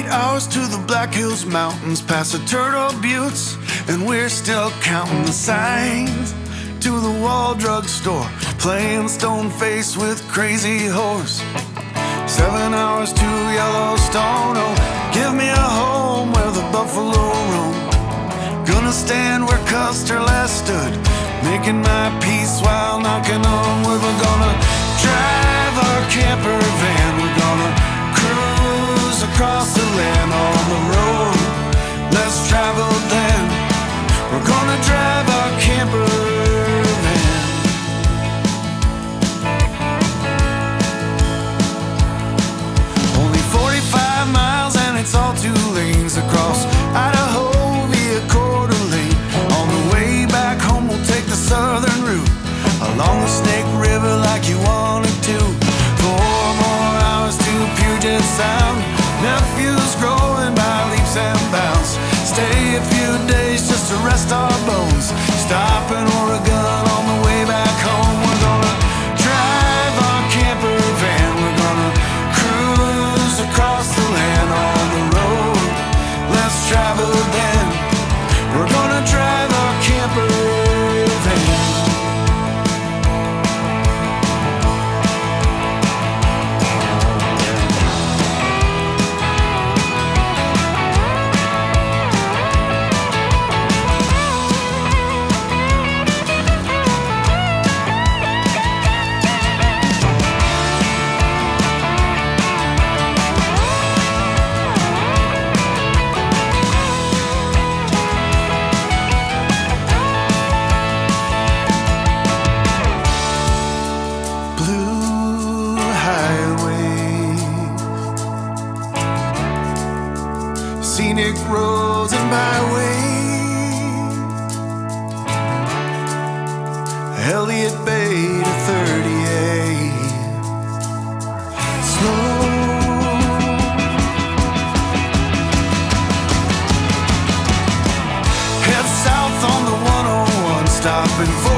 hours to the Black Hills Mountains, past the Turtle Buttes, and we're still counting the signs. To the Wall Drugstore, playing Stone Face with Crazy Horse. 7 hours to Yellowstone, oh, give me a home where the buffalo roam. Gonna stand where Custer last stood, making my peace while knocking on wood. We're gonna drive our camper van, we're gonna cruise across the land on the road less traveled then. We're gonna drive our camper van. Only 45 miles and it's all 2 lanes across Idaho via Coeur d'Alene. On the way back home we'll take the southern route along the Snake River like you wanted to. 4 more hours to Puget Sound. Nephews growing by leaps and bounds. Stay a few days just to rest our bones. Stop in Oregon on the way back home. We're gonna drive our camper van. We're gonna cruise across the land on the road less traveled then. We're gonna drive our camper van. Scenic roads and byways, Elliott Bay to 38. Slow. Head south on the 101, stopping for